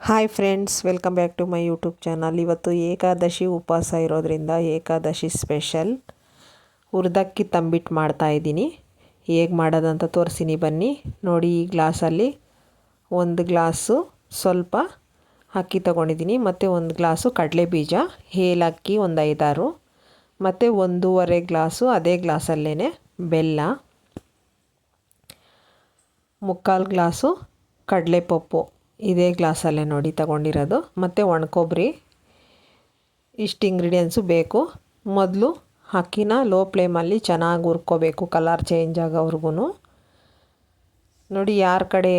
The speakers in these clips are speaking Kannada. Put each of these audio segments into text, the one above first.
Hi friends, welcome back to my YouTube channel. ಇವತ್ತು ಏಕಾದಶಿ ಉಪವಾಸ ಇರೋದ್ರಿಂದ ಏಕಾದಶಿ ಸ್ಪೆಷಲ್ ಹುರಿದಕ್ಕಿ ತಂಬಿಟ್ಟು ಮಾಡ್ತಾಯಿದ್ದೀನಿ. ಹೇಗೆ ಮಾಡೋದಂತ ತೋರಿಸ್ತೀನಿ ಬನ್ನಿ. ನೋಡಿ, ಈ ಗ್ಲಾಸಲ್ಲಿ 1 ಗ್ಲಾಸು ಸ್ವಲ್ಪ ಅಕ್ಕಿ ತೊಗೊಂಡಿದ್ದೀನಿ ಮತ್ತು 1 ಗ್ಲಾಸು ಕಡಲೆಬೀಜ, ಏಲಕ್ಕಿ ಒಂದು 5-6 ಮತ್ತು 1.5 ಗ್ಲಾಸು ಅದೇ ಗ್ಲಾಸಲ್ಲೇ ಬೆಲ್ಲ, 3/4 ಗ್ಲಾಸು ಕಡಲೆಪಪ್ಪು ಇದೇ ಗ್ಲಾಸಲ್ಲೇ ನೋಡಿ ತಗೊಂಡಿರೋದು, ಮತ್ತು ಒಣಕೊಬ್ಬರಿ. ಇಷ್ಟು ಇಂಗ್ರೀಡಿಯೆಂಟ್ಸು ಬೇಕು. ಮೊದಲು ಅಕ್ಕಿನ ಲೋ ಫ್ಲೇಮಲ್ಲಿ ಚೆನ್ನಾಗಿ ಹುರ್ಕೋಬೇಕು, ಕಲರ್ ಚೇಂಜ್ ಆಗೋವರೆಗೂ. ನೋಡಿ, ಯಾರ ಕಡೆ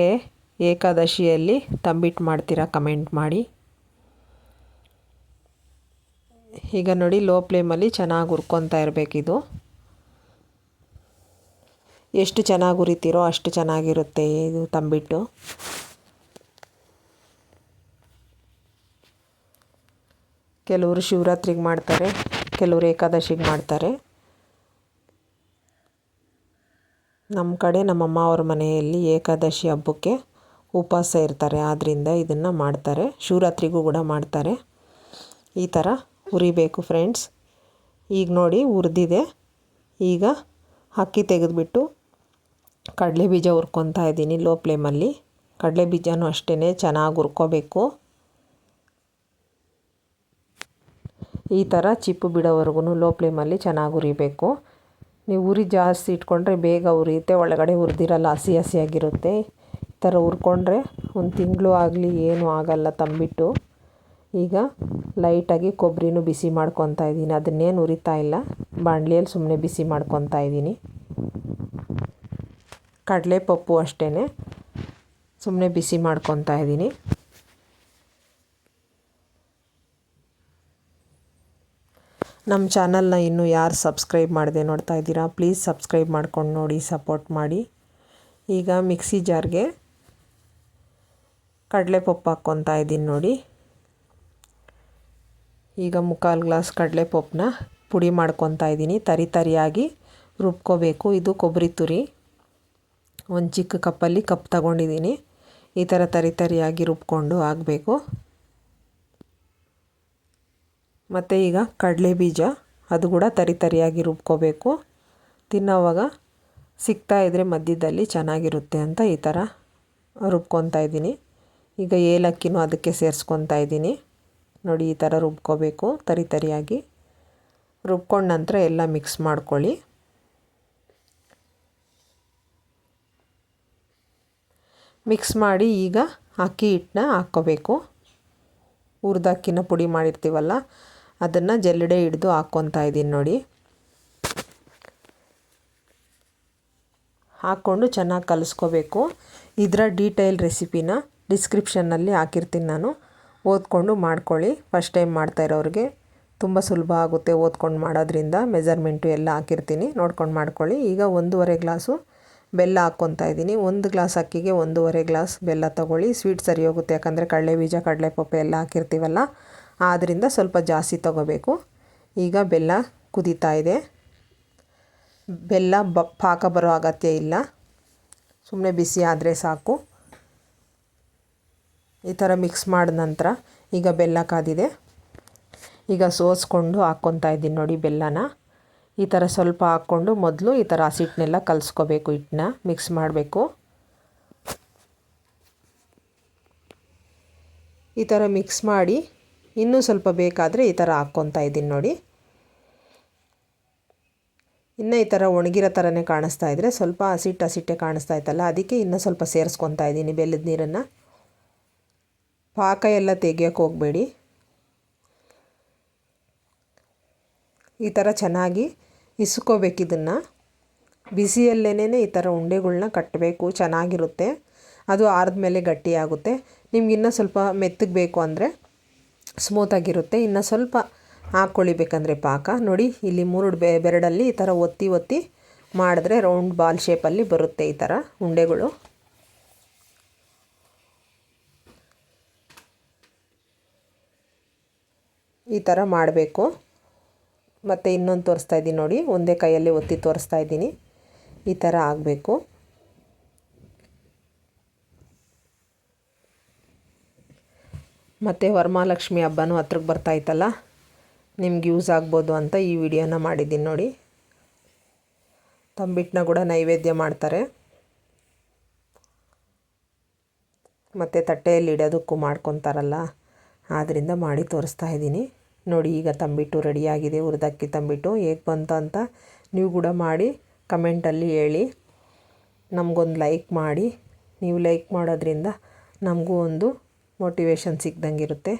ಏಕಾದಶಿಯಲ್ಲಿ ತಂಬಿಟ್ಟು ಮಾಡ್ತೀರಾ ಕಮೆಂಟ್ ಮಾಡಿ. ಈಗ ನೋಡಿ, ಲೋ ಫ್ಲೇಮಲ್ಲಿ ಚೆನ್ನಾಗಿ ಹುರ್ಕೊತಾ ಇರಬೇಕಿದು. ಎಷ್ಟು ಚೆನ್ನಾಗಿ ಹುರಿತೀರೋ ಅಷ್ಟು ಚೆನ್ನಾಗಿರುತ್ತೆ ಇದು ತಂಬಿಟ್ಟು. ಕೆಲವರು ಶಿವರಾತ್ರಿಗೆ ಮಾಡ್ತಾರೆ, ಕೆಲವರು ಏಕಾದಶಿಗೆ ಮಾಡ್ತಾರೆ. ನಮ್ಮ ಕಡೆ ನಮ್ಮಮ್ಮ ಅವ್ರ ಮನೆಯಲ್ಲಿ ಏಕಾದಶಿ ಹಬ್ಬಕ್ಕೆ ಉಪವಾಸ ಇರ್ತಾರೆ, ಆದ್ದರಿಂದ ಇದನ್ನು ಮಾಡ್ತಾರೆ. ಶಿವರಾತ್ರಿಗೂ ಕೂಡ ಮಾಡ್ತಾರೆ. ಈ ಥರ ಹುರಿಬೇಕು ಫ್ರೆಂಡ್ಸ್. ಈಗ ನೋಡಿ ಹುರಿದಿದೆ. ಈಗ ಅಕ್ಕಿ ತೆಗೆದುಬಿಟ್ಟು ಕಡಲೆ ಬೀಜ ಹುರ್ಕೊತಾ ಇದ್ದೀನಿ ಲೋ ಫ್ಲೇಮಲ್ಲಿ. ಕಡಲೆ ಬೀಜನೂ ಅಷ್ಟೇ ಚೆನ್ನಾಗಿ ಹುರ್ಕೋಬೇಕು. ಈ ಥರ ಚಿಪ್ಪು ಬಿಡೋವರೆಗೂ ಲೋ ಫ್ಲೇಮಲ್ಲಿ ಚೆನ್ನಾಗಿ ಹುರಿಬೇಕು. ನೀವು ಉರಿ ಜಾಸ್ತಿ ಇಟ್ಕೊಂಡ್ರೆ ಬೇಗ ಉರಿಯುತ್ತೆ, ಒಳಗಡೆ ಹುರಿದಿರಲ್ಲ, ಹಸಿ ಹಸಿಯಾಗಿರುತ್ತೆ. ಈ ಥರ ಹುರ್ಕೊಂಡ್ರೆ 1 ತಿಂಗಳು ಆಗಲಿ ಏನೂ ಆಗಲ್ಲ ತಂಬಿಟ್ಟು. ಈಗ ಲೈಟಾಗಿ ಕೊಬ್ಬರಿನೂ ಬಿಸಿ ಮಾಡ್ಕೊತಾ ಇದ್ದೀನಿ. ಅದನ್ನೇನು ಹುರಿತಾ ಇಲ್ಲ, ಬಾಣಲಿಯಲ್ಲಿ ಸುಮ್ಮನೆ ಬಿಸಿ ಮಾಡ್ಕೊತಾ ಇದ್ದೀನಿ. ಕಡಲೆಪಪ್ಪು ಅಷ್ಟೇ ಸುಮ್ಮನೆ ಬಿಸಿ ಮಾಡ್ಕೊತಾ ಇದ್ದೀನಿ. ನಮ್ಮ ಚಾನಲ್ನ ಇನ್ನೂ ಯಾರು ಸಬ್ಸ್ಕ್ರೈಬ್ ಮಾಡದೆ ನೋಡ್ತಾ ಇದ್ದೀರಾ, ಪ್ಲೀಸ್ ಸಬ್ಸ್ಕ್ರೈಬ್ ಮಾಡ್ಕೊಂಡು ನೋಡಿ, ಸಪೋರ್ಟ್ ಮಾಡಿ. ಈಗ ಮಿಕ್ಸಿ ಜಾರ್ಗೆ ಕಡಲೆಪಪ್ಪು ಹಾಕ್ಕೊತಾ ಇದ್ದೀನಿ ನೋಡಿ. ಈಗ 3/4 ಗ್ಲಾಸ್ ಕಡಲೆಪಪ್ಪನ್ನ ಪುಡಿ ಮಾಡ್ಕೊತಾ ಇದ್ದೀನಿ. ತರಿಯಾಗಿ ರುಬ್ಕೋಬೇಕು. ಇದು ಕೊಬ್ಬರಿ ತುರಿ, ಒಂದು ಚಿಕ್ಕ ಕಪ್ಪಲ್ಲಿ ಕಪ್ ತಗೊಂಡಿದ್ದೀನಿ. ಈ ಥರ ತರಿಯಾಗಿ ರುಬ್ಕೊಂಡು ಆಗಬೇಕು. ಮತ್ತು ಈಗ ಕಡಲೆ ಬೀಜ, ಅದು ಕೂಡ ತರಿಯಾಗಿ ರುಬ್ಕೋಬೇಕು. ತಿನ್ನೋವಾಗ ಸಿಗ್ತಾಯಿದ್ರೆ ಮಧ್ಯದಲ್ಲಿ ಚೆನ್ನಾಗಿರುತ್ತೆ ಅಂತ ಈ ಥರ ರುಬ್ಕೊತಾ ಇದ್ದೀನಿ. ಈಗ ಏಲಕ್ಕಿನೂ ಅದಕ್ಕೆ ಸೇರಿಸ್ಕೊತಾ ಇದ್ದೀನಿ ನೋಡಿ. ಈ ಥರ ರುಬ್ಕೋಬೇಕು ತರಿಯಾಗಿ. ರುಬ್ಕೊಂಡ ನಂತರ ಎಲ್ಲ ಮಿಕ್ಸ್ ಮಾಡ್ಕೊಳ್ಳಿ. ಮಿಕ್ಸ್ ಮಾಡಿ ಈಗ ಅಕ್ಕಿ ಹಿಟ್ಟನ್ನ ಹಾಕ್ಕೋಬೇಕು. ಹುರಿದಕ್ಕಿನ ಪುಡಿ ಮಾಡಿರ್ತೀವಲ್ಲ, ಅದನ್ನು ಜಲ್ಲಡೆ ಹಿಡಿದು ಹಾಕ್ಕೊತಾ ಇದ್ದೀನಿ ನೋಡಿ. ಹಾಕ್ಕೊಂಡು ಚೆನ್ನಾಗಿ ಕಲಿಸ್ಕೋಬೇಕು. ಇದರ ಡೀಟೇಲ್ ರೆಸಿಪಿನ ಡಿಸ್ಕ್ರಿಪ್ಷನ್ನಲ್ಲಿ ಹಾಕಿರ್ತೀನಿ ನಾನು, ಓದ್ಕೊಂಡು ಮಾಡ್ಕೊಳ್ಳಿ. ಫಸ್ಟ್ ಟೈಮ್ ಮಾಡ್ತಾ ಇರೋರಿಗೆ ತುಂಬ ಸುಲಭ ಆಗುತ್ತೆ ಓದ್ಕೊಂಡು ಮಾಡೋದ್ರಿಂದ. ಮೆಜರ್ಮೆಂಟು ಎಲ್ಲ ಹಾಕಿರ್ತೀನಿ, ನೋಡ್ಕೊಂಡು ಮಾಡ್ಕೊಳ್ಳಿ. ಈಗ 1.5 ಗ್ಲಾಸು ಬೆಲ್ಲ ಹಾಕ್ಕೊತಾ ಇದ್ದೀನಿ. 1 ಗ್ಲಾಸ್ ಅಕ್ಕಿಗೆ 1.5 ಗ್ಲಾಸ್ ಬೆಲ್ಲ ತೊಗೊಳ್ಳಿ. ಸ್ವೀಟ್ ಸರಿ ಹೋಗುತ್ತೆ, ಯಾಕಂದರೆ ಕಡಲೆಬೀಜ ಕಡಲೆಪಪ್ಪು ಎಲ್ಲ ಹಾಕಿರ್ತೀವಲ್ಲ, ಆದ್ದರಿಂದ ಸ್ವಲ್ಪ ಜಾಸ್ತಿ ತೊಗೋಬೇಕು. ಈಗ ಬೆಲ್ಲ ಕುದೀತಾ ಇದೆ. ಬೆಲ್ಲ ಪಾಕ ಬರೋ ಅಗತ್ಯ ಇಲ್ಲ, ಸುಮ್ಮನೆ ಬಿಸಿ ಆದರೆ ಸಾಕು. ಈ ಥರ ಮಿಕ್ಸ್ ಮಾಡಿದ ನಂತರ ಈಗ ಬೆಲ್ಲ ಕಾದಿದೆ. ಈಗ ಸೋಸ್ಕೊಂಡು ಹಾಕ್ಕೊತಾ ಇದ್ದೀನಿ ನೋಡಿ ಬೆಲ್ಲನ. ಈ ಥರ ಸ್ವಲ್ಪ ಹಾಕ್ಕೊಂಡು ಮೊದಲು ಈ ಥರ ಹಸಿಟ್ಟನ್ನೆಲ್ಲ ಕಲಿಸ್ಕೋಬೇಕು. ಹಿಟ್ಟನ್ನ ಮಿಕ್ಸ್ ಮಾಡಬೇಕು. ಈ ಥರ ಮಿಕ್ಸ್ ಮಾಡಿ ಇನ್ನೂ ಸ್ವಲ್ಪ ಬೇಕಾದರೆ ಈ ಥರ ಹಾಕ್ಕೊತಾ ಇದ್ದೀನಿ ನೋಡಿ. ಇನ್ನು ಈ ಥರ ಒಣಗಿರೋ ಥರನೇ ಕಾಣಿಸ್ತಾ ಇದ್ದರೆ, ಸ್ವಲ್ಪ ಹಸಿಟ್ಟೆ ಕಾಣಿಸ್ತಾ ಇತ್ತಲ್ಲ, ಅದಕ್ಕೆ ಇನ್ನೂ ಸ್ವಲ್ಪ ಸೇರಿಸ್ಕೊತಾ ಇದ್ದೀನಿ ಬೆಲ್ಲದ ನೀರನ್ನು. ಪಾಕ ಎಲ್ಲ ತೆಗಿಯೋಕ್ಕೆ ಹೋಗಬೇಡಿ. ಈ ಥರ ಚೆನ್ನಾಗಿ ಇಸ್ಕೋಬೇಕು. ಇದನ್ನು ಬಿಸಿಯಲ್ಲೇನೇ ಈ ಥರ ಉಂಡೆಗಳ್ನ ಕಟ್ಟಬೇಕು, ಚೆನ್ನಾಗಿರುತ್ತೆ. ಅದು ಆರಿದ್ಮೇಲೆ ಗಟ್ಟಿಯಾಗುತ್ತೆ. ನಿಮ್ಗೆ ಇನ್ನೂ ಸ್ವಲ್ಪ ಮೆತ್ತಗೆ ಬೇಕು ಅಂದರೆ ಸ್ಮೂತಾಗಿರುತ್ತೆ. ಇನ್ನು ಸ್ವಲ್ಪ ಹಾಕ್ಕೊಳ್ಳಿ ಬೇಕಂದರೆ ಪಾಕ. ನೋಡಿ, ಇಲ್ಲಿ 3 ಬೆರಡಲ್ಲಿ ಈ ಥರ ಒತ್ತಿ ಮಾಡಿದ್ರೆ ರೌಂಡ್ ಬಾಲ್ ಶೇಪಲ್ಲಿ ಬರುತ್ತೆ ಈ ಥರ ಉಂಡೆಗಳು. ಈ ಥರ ಮಾಡಬೇಕು. ಮತ್ತು ಇನ್ನೊಂದು ತೋರಿಸ್ತಾ ಇದ್ದೀನಿ ನೋಡಿ, ಒಂದೇ ಕೈಯಲ್ಲಿ ಒತ್ತಿ ತೋರಿಸ್ತಾ ಇದ್ದೀನಿ. ಈ ಥರ ಆಗಬೇಕು. ಮತ್ತು ವರಮಹಾಲಕ್ಷ್ಮಿ ಹಬ್ಬನೂ ಹತ್ರಕ್ಕೆ ಬರ್ತಾಯಿತ್ತಲ್ಲ, ನಿಮ್ಗೆ ಯೂಸ್ ಆಗ್ಬೋದು ಅಂತ ಈ ವಿಡಿಯೋನ ಮಾಡಿದ್ದೀನಿ ನೋಡಿ. ತಂಬಿಟ್ಟನ್ನ ಕೂಡ ನೈವೇದ್ಯ ಮಾಡ್ತಾರೆ, ಮತ್ತು ತಟ್ಟೆಯಲ್ಲಿ ಇಡೋದಕ್ಕೂ ಮಾಡ್ಕೊತಾರಲ್ಲ, ಆದ್ದರಿಂದ ಮಾಡಿ ತೋರಿಸ್ತಾ ಇದ್ದೀನಿ ನೋಡಿ. ಈಗ ತಂಬಿಟ್ಟು ರೆಡಿಯಾಗಿದೆ, ಹುರಿದಕ್ಕಿ ತಂಬಿಟ್ಟು. ಹೇಗೆ ಬಂತು ಅಂತ ನೀವು ಕೂಡ ಮಾಡಿ ಕಮೆಂಟಲ್ಲಿ ಹೇಳಿ. ನಮಗೊಂದು ಲೈಕ್ ಮಾಡಿ, ನೀವು ಲೈಕ್ ಮಾಡೋದ್ರಿಂದ ನಮಗೂ ಒಂದು ಮೋಟಿವೇಶನ್ ಸಿಕ್ದಂಗೆ ಇರುತ್ತೆ.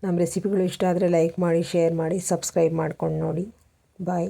ನಮ್ಮ ರೆಸಿಪಿಗಳು ಇಷ್ಟ ಆದರೆ ಲೈಕ್ ಮಾಡಿ, ಶೇರ್ ಮಾಡಿ, ಸಬ್ಸ್ಕ್ರೈಬ್ ಮಾಡ್ಕೊಂಡು ನೋಡಿ. ಬಾಯ್.